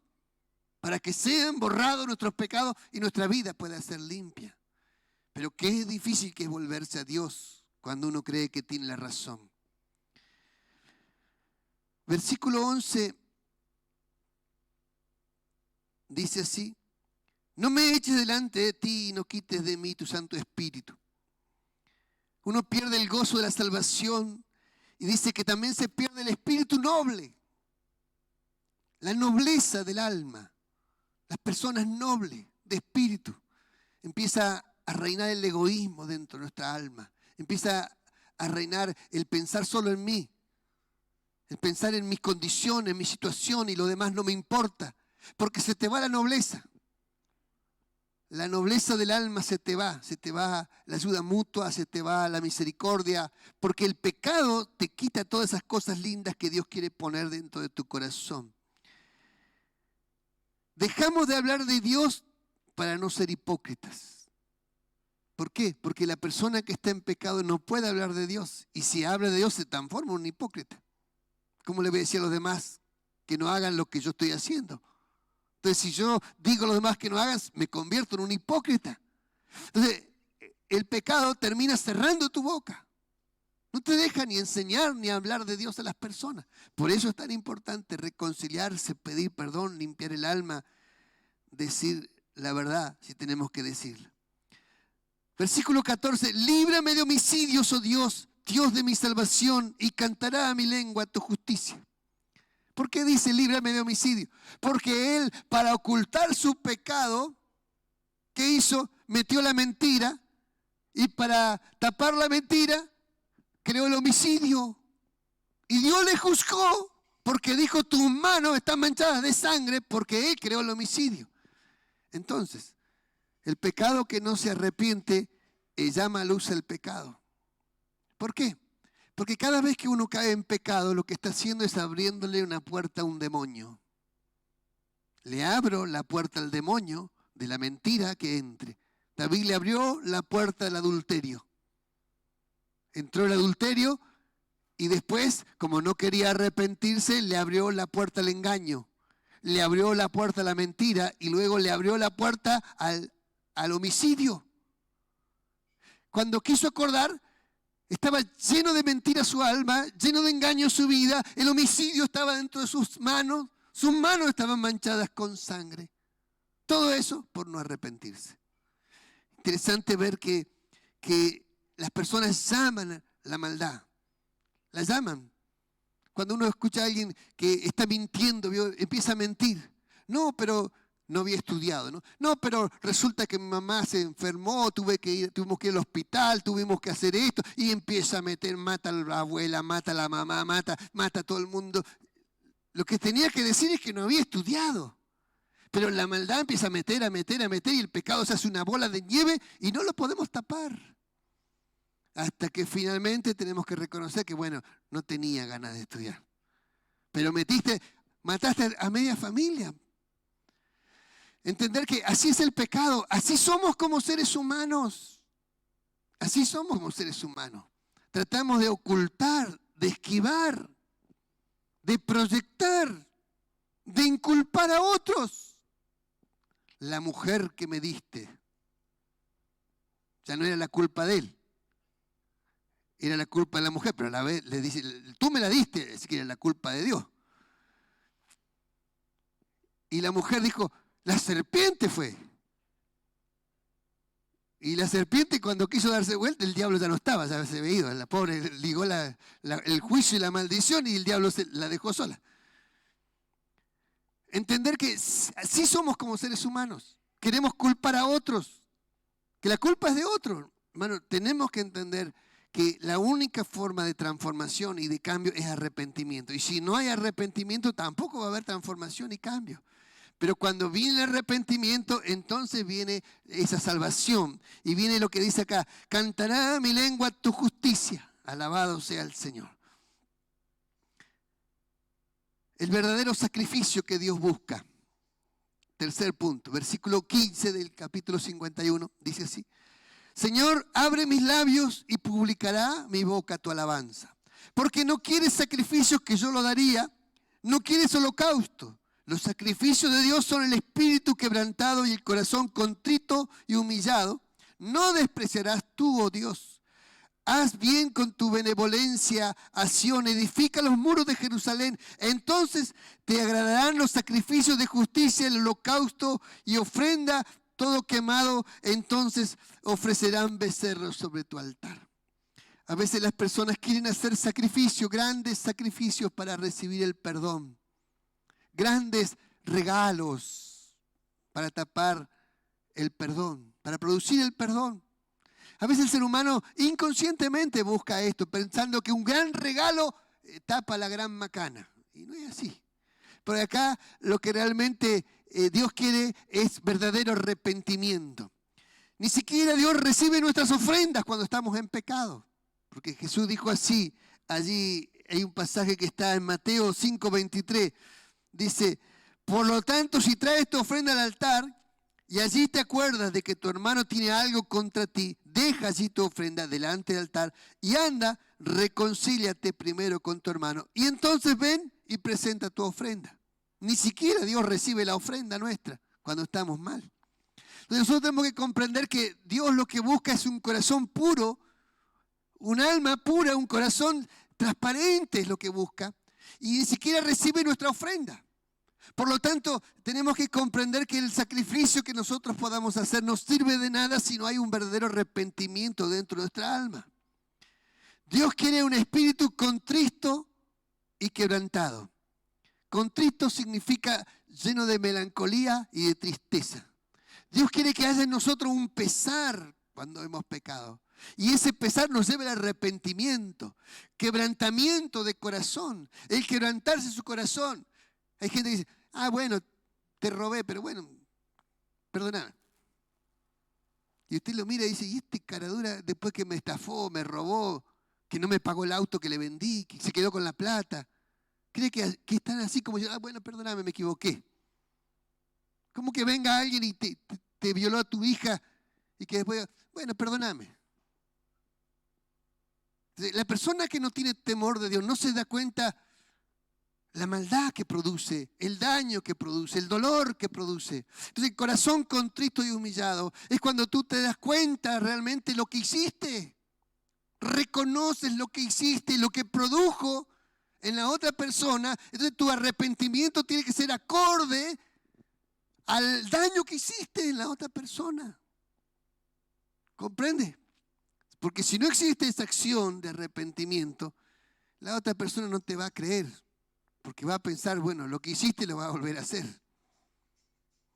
para que sean borrados nuestros pecados y nuestra vida pueda ser limpia. Pero qué difícil que es volverse a Dios cuando uno cree que tiene la razón. Versículo 11 dice así: no me eches delante de ti y no quites de mí tu Santo Espíritu. Uno pierde el gozo de la salvación y dice que también se pierde el espíritu noble, la nobleza del alma. Las personas nobles de espíritu. Empieza a reinar el egoísmo dentro de nuestra alma. Empieza a reinar el pensar solo en mí, el pensar en mis condiciones, en mi situación, y lo demás no me importa. Porque se te va la nobleza. La nobleza del alma se te va la ayuda mutua, se te va la misericordia, porque el pecado te quita todas esas cosas lindas que Dios quiere poner dentro de tu corazón. Dejamos de hablar de Dios para no ser hipócritas. ¿Por qué? Porque la persona que está en pecado no puede hablar de Dios, y si habla de Dios se transforma en un hipócrita. ¿Cómo le voy a decir a los demás que no hagan lo que yo estoy haciendo? Entonces, si yo digo a los demás que no hagan, me convierto en un hipócrita. Entonces, el pecado termina cerrando tu boca. No te deja ni enseñar ni hablar de Dios a las personas. Por eso es tan importante reconciliarse, pedir perdón, limpiar el alma, decir la verdad si tenemos que decirla. Versículo 14: líbrame de homicidios, oh Dios, Dios de mi salvación, y cantará a mi lengua tu justicia. ¿Por qué dice líbrame de homicidio? Porque él, para ocultar su pecado, ¿qué hizo? Metió la mentira y para tapar la mentira creó el homicidio. Y Dios le juzgó porque dijo, tus manos están manchadas de sangre porque él creó el homicidio. Entonces, el pecado que no se arrepiente llama a luz el pecado. ¿Por qué? Porque cada vez que uno cae en pecado, lo que está haciendo es abriéndole una puerta a un demonio. Le abro la puerta al demonio de la mentira que entre. David le abrió la puerta del adulterio. Entró el adulterio y después, como no quería arrepentirse, le abrió la puerta al engaño. Le abrió la puerta a la mentira y luego le abrió la puerta al homicidio. Cuando quiso acordar, estaba lleno de mentira su alma, lleno de engaño su vida, el homicidio estaba dentro de sus manos estaban manchadas con sangre. Todo eso por no arrepentirse. Interesante ver que las personas llaman la maldad, la llaman. Cuando uno escucha a alguien que está mintiendo, empieza a mentir. No, pero no había estudiado, ¿no? No, pero resulta que mi mamá se enfermó, tuvimos que ir al hospital, tuvimos que hacer esto, y empieza a meter, mata a la abuela, mata a la mamá, mata a todo el mundo. Lo que tenía que decir es que no había estudiado. Pero la maldad empieza a meter, y el pecado se hace una bola de nieve y no lo podemos tapar. Hasta que finalmente tenemos que reconocer que, bueno, no tenía ganas de estudiar. Pero mataste a media familia. Entender que así es el pecado, así somos como seres humanos. Así somos como seres humanos. Tratamos de ocultar, de esquivar, de proyectar, de inculpar a otros. La mujer que me diste, ya no era la culpa de él, era la culpa de la mujer, pero a la vez le dice, tú me la diste, es que era la culpa de Dios. Y la mujer dijo, la serpiente fue. Y la serpiente cuando quiso darse vuelta, el diablo ya no estaba, ya se había ido. La pobre ligó el juicio y la maldición y el diablo la dejó sola. Entender que así somos como seres humanos. Queremos culpar a otros, que la culpa es de otros. Hermano, tenemos que entender que la única forma de transformación y de cambio es arrepentimiento. Y si no hay arrepentimiento, tampoco va a haber transformación y cambio. Pero cuando viene el arrepentimiento, entonces viene esa salvación. Y viene lo que dice acá, cantará mi lengua tu justicia. Alabado sea el Señor. El verdadero sacrificio que Dios busca. Tercer punto, versículo 15 del capítulo 51, dice así. Señor, abre mis labios y publicará mi boca tu alabanza. Porque no quieres sacrificios que yo lo daría, no quieres holocausto. Los sacrificios de Dios son el espíritu quebrantado y el corazón contrito y humillado. No despreciarás tú, oh Dios. Haz bien con tu benevolencia a Sión, edifica los muros de Jerusalén. Entonces te agradarán los sacrificios de justicia, el holocausto y ofrenda, todo quemado. Entonces ofrecerán becerros sobre tu altar. A veces las personas quieren hacer sacrificios, grandes sacrificios para recibir el perdón. Grandes regalos para tapar el perdón, para producir el perdón. A veces el ser humano inconscientemente busca esto, pensando que un gran regalo tapa la gran macana. Y no es así. Por acá lo que realmente Dios quiere es verdadero arrepentimiento. Ni siquiera Dios recibe nuestras ofrendas cuando estamos en pecado. Porque Jesús dijo así, allí hay un pasaje que está en Mateo 5:23. Dice, por lo tanto, si traes tu ofrenda al altar y allí te acuerdas de que tu hermano tiene algo contra ti, deja allí tu ofrenda delante del altar y anda, reconcíliate primero con tu hermano. Y entonces ven y presenta tu ofrenda. Ni siquiera Dios recibe la ofrenda nuestra cuando estamos mal. Entonces nosotros tenemos que comprender que Dios lo que busca es un corazón puro, un alma pura, un corazón transparente es lo que busca. Y ni siquiera recibe nuestra ofrenda. Por lo tanto, tenemos que comprender que el sacrificio que nosotros podamos hacer no sirve de nada si no hay un verdadero arrepentimiento dentro de nuestra alma. Dios quiere un espíritu contrito y quebrantado. Contrito significa lleno de melancolía y de tristeza. Dios quiere que haya en nosotros un pesar cuando hemos pecado. Y ese pesar nos lleva al arrepentimiento, quebrantamiento de corazón, el quebrantarse su corazón. Hay gente que dice, bueno, te robé, pero bueno, perdóname. Y usted lo mira y dice, ¿y este caradura después que me estafó, me robó, que no me pagó el auto que le vendí, que se quedó con la plata? ¿Cree que están así como yo? Bueno, perdóname, me equivoqué. ¿Cómo que venga alguien y te violó a tu hija y que después, bueno, perdóname? La persona que no tiene temor de Dios no se da cuenta la maldad que produce, el daño que produce, el dolor que produce. Entonces el corazón contrito y humillado es cuando tú te das cuenta realmente lo que hiciste. Reconoces lo que hiciste y lo que produjo en la otra persona. Entonces tu arrepentimiento tiene que ser acorde al daño que hiciste en la otra persona. ¿Comprende? Porque si no existe esa acción de arrepentimiento, la otra persona no te va a creer. Porque va a pensar, bueno, lo que hiciste lo va a volver a hacer.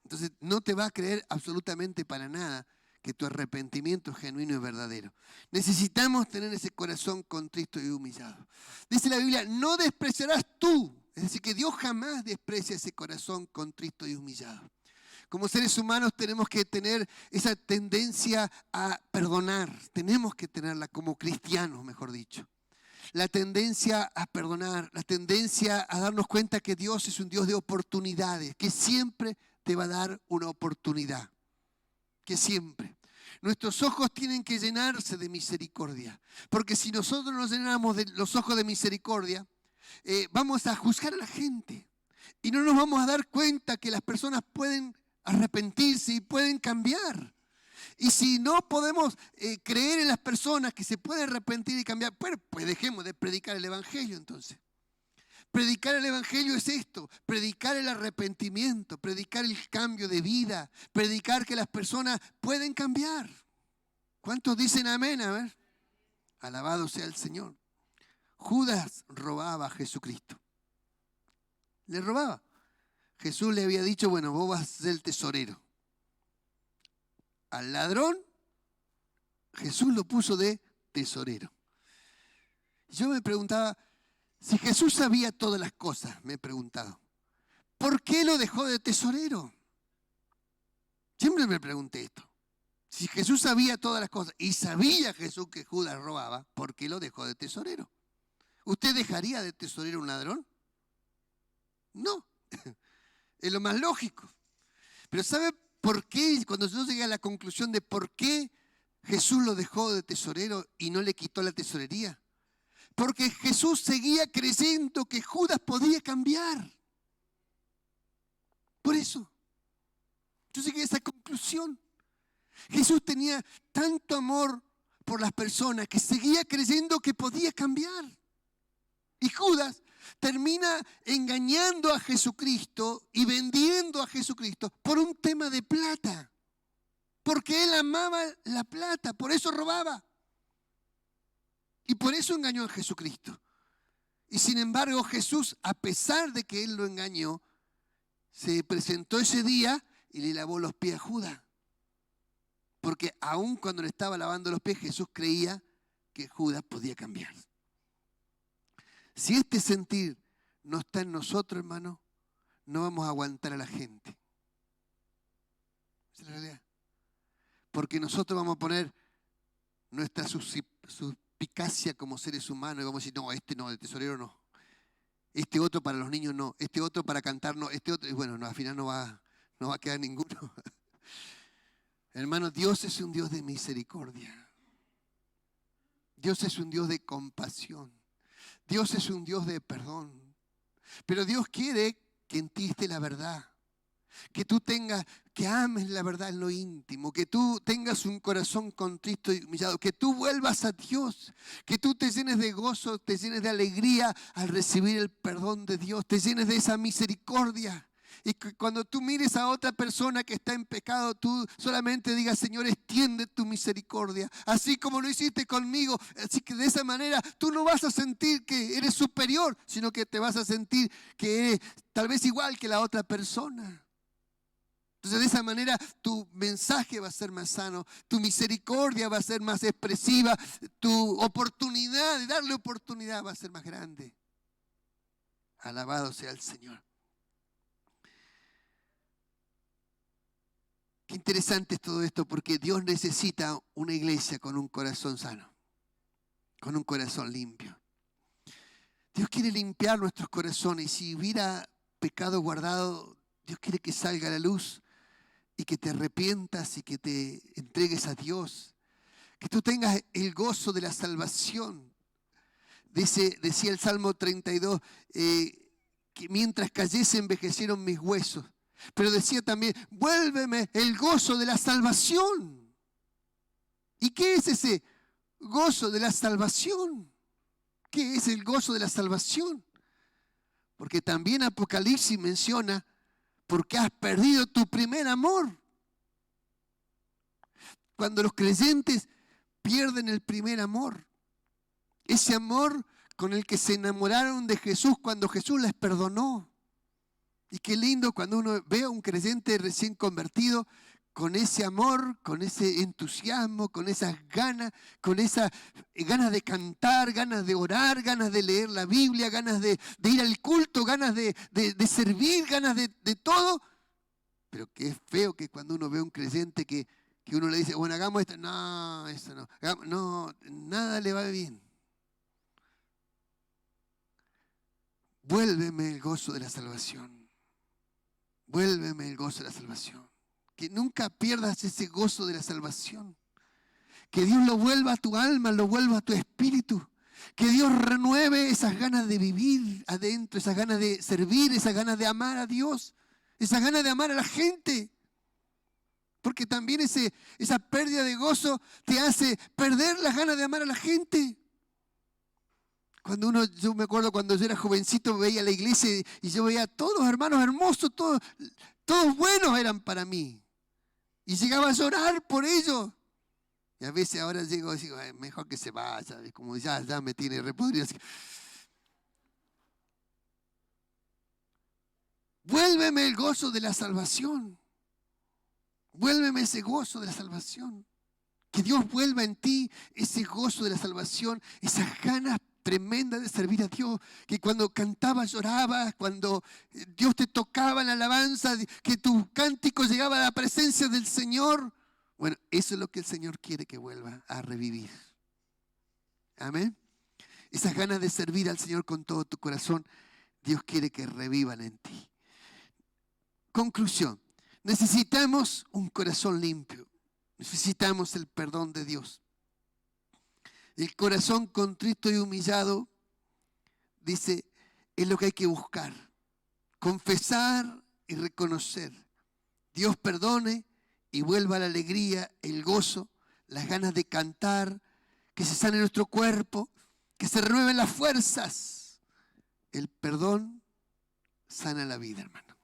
Entonces no te va a creer absolutamente para nada que tu arrepentimiento es genuino y verdadero. Necesitamos tener ese corazón contrito y humillado. Dice la Biblia, no despreciarás tú. Es decir, que Dios jamás desprecia ese corazón contrito y humillado. Como seres humanos tenemos que tener esa tendencia a perdonar. Tenemos que tenerla como cristianos, mejor dicho. La tendencia a perdonar, la tendencia a darnos cuenta que Dios es un Dios de oportunidades, que siempre te va a dar una oportunidad, que siempre. Nuestros ojos tienen que llenarse de misericordia, porque si nosotros nos llenamos de los ojos de misericordia, vamos a juzgar a la gente y no nos vamos a dar cuenta que las personas pueden arrepentirse y pueden cambiar. Y si no podemos creer en las personas que se pueden arrepentir y cambiar, pues dejemos de predicar el Evangelio entonces. Predicar el Evangelio es esto, predicar el arrepentimiento, predicar el cambio de vida, predicar que las personas pueden cambiar. ¿Cuántos dicen amén? A ver, alabado sea el Señor. Judas robaba a Jesucristo. Le robaba. Jesús le había dicho, bueno, vos vas a ser el tesorero. Al ladrón, Jesús lo puso de tesorero. Yo me preguntaba, si Jesús sabía todas las cosas, me he preguntado, ¿por qué lo dejó de tesorero? Siempre me pregunté esto. Si Jesús sabía todas las cosas y sabía Jesús que Judas robaba, ¿por qué lo dejó de tesorero? ¿Usted dejaría de tesorero a un ladrón? No, es lo más lógico. Pero ¿sabe por qué? Cuando yo llegué a la conclusión de por qué Jesús lo dejó de tesorero y no le quitó la tesorería. Porque Jesús seguía creyendo que Judas podía cambiar. Por eso, yo llegué a esa conclusión. Jesús tenía tanto amor por las personas que seguía creyendo que podía cambiar. Y Judas termina engañando a Jesucristo y vendiendo a Jesucristo por un tema de plata. Porque él amaba la plata, por eso robaba. Y por eso engañó a Jesucristo. Y sin embargo Jesús, a pesar de que él lo engañó, se presentó ese día y le lavó los pies a Judas. Porque aun cuando le estaba lavando los pies, Jesús creía que Judas podía cambiar. Si este sentir no está en nosotros, hermano, no vamos a aguantar a la gente. Esa es la realidad. Porque nosotros vamos a poner nuestra suspicacia como seres humanos y vamos a decir, no, este no, el tesorero no. Este otro para los niños no. Este otro para cantar no. Este otro, y bueno, no, al final no va a quedar ninguno. Hermano, Dios es un Dios de misericordia. Dios es un Dios de compasión. Dios es un Dios de perdón. Pero Dios quiere que en ti esté la verdad. Que tú que ames la verdad en lo íntimo. Que tú tengas un corazón contrito y humillado. Que tú vuelvas a Dios. Que tú te llenes de gozo, te llenes de alegría al recibir el perdón de Dios. Te llenes de esa misericordia. Y que cuando tú mires a otra persona que está en pecado, tú solamente digas, Señor, extiende tu misericordia, así como lo hiciste conmigo. Así que de esa manera tú no vas a sentir que eres superior, sino que te vas a sentir que eres tal vez igual que la otra persona. Entonces de esa manera tu mensaje va a ser más sano, tu misericordia va a ser más expresiva, tu oportunidad de darle oportunidad va a ser más grande. Alabado sea el Señor. Qué interesante es todo esto, porque Dios necesita una iglesia con un corazón sano, con un corazón limpio. Dios quiere limpiar nuestros corazones. Si hubiera pecado guardado, Dios quiere que salga a la luz y que te arrepientas y que te entregues a Dios. Que tú tengas el gozo de la salvación. Decía el Salmo 32, que mientras cayese envejecieron mis huesos. Pero decía también, vuélveme el gozo de la salvación. ¿Y qué es ese gozo de la salvación? ¿Qué es el gozo de la salvación? Porque también Apocalipsis menciona, porque has perdido tu primer amor. Cuando los creyentes pierden el primer amor, ese amor con el que se enamoraron de Jesús cuando Jesús les perdonó. Y qué lindo cuando uno ve a un creyente recién convertido con ese amor, con ese entusiasmo, con esas ganas de cantar, ganas de orar, ganas de leer la Biblia, ganas de ir al culto, ganas de servir, ganas de todo. Pero qué feo que cuando uno ve a un creyente que uno le dice, bueno, hagamos esto. No, eso no. No, nada le va bien. Vuélveme el gozo de la salvación. Vuélveme el gozo de la salvación. Que nunca pierdas ese gozo de la salvación. Que Dios lo vuelva a tu alma, lo vuelva a tu espíritu. Que Dios renueve esas ganas de vivir adentro, esas ganas de servir, esas ganas de amar a Dios, esas ganas de amar a la gente. Porque también esa pérdida de gozo te hace perder las ganas de amar a la gente. Yo me acuerdo cuando yo era jovencito, veía la iglesia y yo veía a todos los hermanos hermosos, todos buenos eran para mí. Y llegaba a llorar por ellos. Y a veces ahora llego y digo, mejor que se vaya, como ya me tiene repodrido. Vuélveme el gozo de la salvación. Vuélveme ese gozo de la salvación. Que Dios vuelva en ti ese gozo de la salvación, esas ganas tremenda de servir a Dios, que cuando cantabas llorabas, cuando Dios te tocaba en la alabanza, que tu cántico llegaba a la presencia del Señor. Bueno, eso es lo que el Señor quiere que vuelva a revivir. Amén. Esas ganas de servir al Señor con todo tu corazón, Dios quiere que revivan en ti. Conclusión, necesitamos un corazón limpio, necesitamos el perdón de Dios. El corazón contrito y humillado, dice, es lo que hay que buscar. Confesar y reconocer. Dios perdone y vuelva la alegría, el gozo, las ganas de cantar, que se sane nuestro cuerpo, que se renueven las fuerzas. El perdón sana la vida, hermano.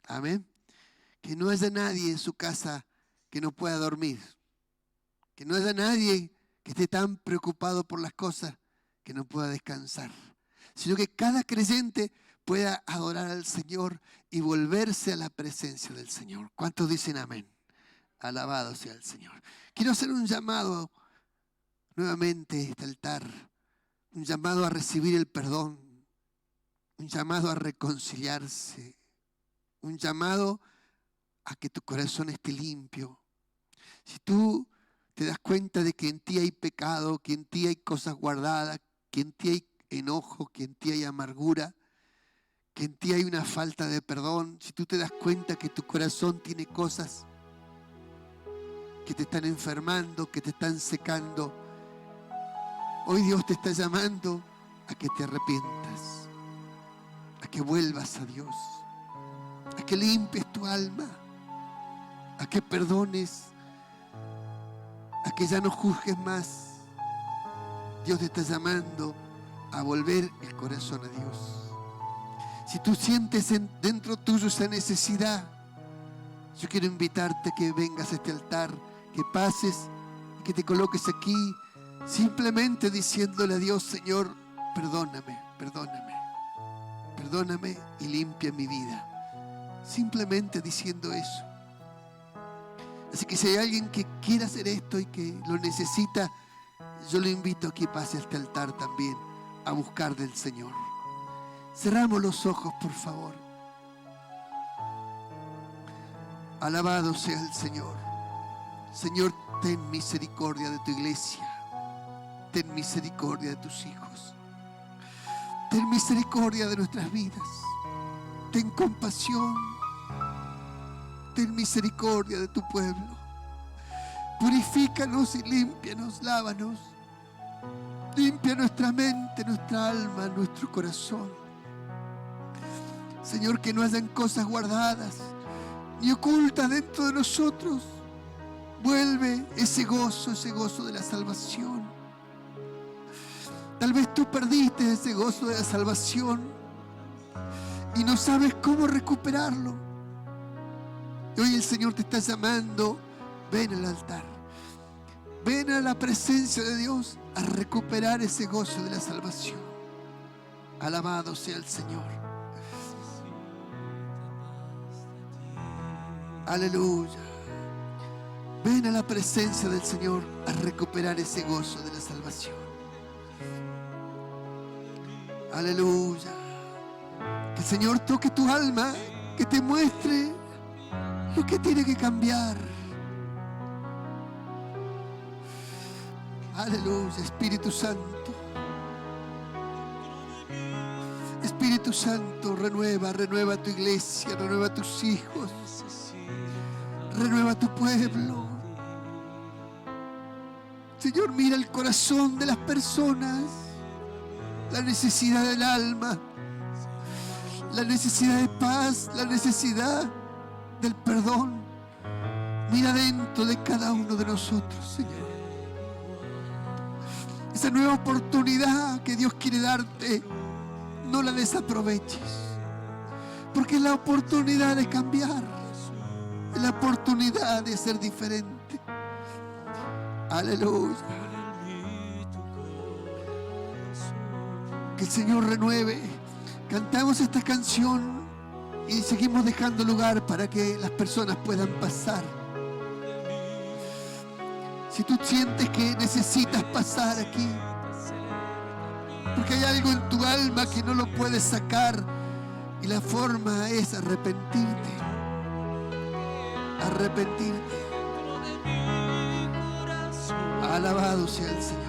Amén. Que no haya nadie en su casa que no pueda dormir. Que no haya nadie que esté tan preocupado por las cosas que no pueda descansar, sino que cada creyente pueda adorar al Señor y volverse a la presencia del Señor. ¿Cuántos dicen amén? Alabado sea el Señor. Quiero hacer un llamado nuevamente a este altar, un llamado a recibir el perdón, un llamado a reconciliarse, un llamado a que tu corazón esté limpio. Si tú te das cuenta de que en ti hay pecado, que en ti hay cosas guardadas, que en ti hay enojo, que en ti hay amargura, que en ti hay una falta de perdón. Si tú te das cuenta que tu corazón tiene cosas que te están enfermando, que te están secando, hoy Dios te está llamando a que te arrepientas, a que vuelvas a Dios, a que limpies tu alma, a que perdones, a que ya no juzgues más. Dios te está llamando a volver el corazón a Dios. Si tú sientes dentro tuyo esa necesidad, yo quiero invitarte a que vengas a este altar, que pases y que te coloques aquí, simplemente diciéndole a Dios: Señor, perdóname, perdóname, perdóname y limpia mi vida. Simplemente diciendo eso. Así que si hay alguien que quiera hacer esto y que lo necesita, yo lo invito a que pase a este altar también a buscar del Señor. Cerramos los ojos, por favor. Alabado sea el Señor. Señor, ten misericordia de tu iglesia. Ten misericordia de tus hijos. Ten misericordia de nuestras vidas. Ten compasión. Ten misericordia de tu pueblo. Purifícanos y límpianos, lávanos. Limpia nuestra mente, nuestra alma, nuestro corazón. Señor, que no hayan cosas guardadas ni ocultas dentro de nosotros. Vuelve ese gozo de la salvación. Tal vez tú perdiste ese gozo de la salvación y no sabes cómo recuperarlo. Y hoy el Señor te está llamando: ven al altar, ven a la presencia de Dios a recuperar ese gozo de la salvación. Alabado sea el Señor. Aleluya. Ven a la presencia del Señor a recuperar ese gozo de la salvación. Aleluya. Que el Señor toque tu alma, que te muestre lo que tiene que cambiar. Aleluya. Espíritu Santo. Espíritu Santo, renueva tu iglesia, renueva tus hijos, renueva tu pueblo. Señor, mira el corazón de las personas, la necesidad del alma, la necesidad de paz, la necesidad del perdón. Mira dentro de cada uno de nosotros, Señor. Esa nueva oportunidad que Dios quiere darte, no la desaproveches, porque es la oportunidad de cambiar, es la oportunidad de ser diferente. Aleluya. Que el Señor renueve. Cantamos esta canción y seguimos dejando lugar para que las personas puedan pasar. Si tú sientes que necesitas pasar aquí, porque hay algo en tu alma que no lo puedes sacar, y la forma es arrepentirte. Arrepentirte. Alabado sea el Señor.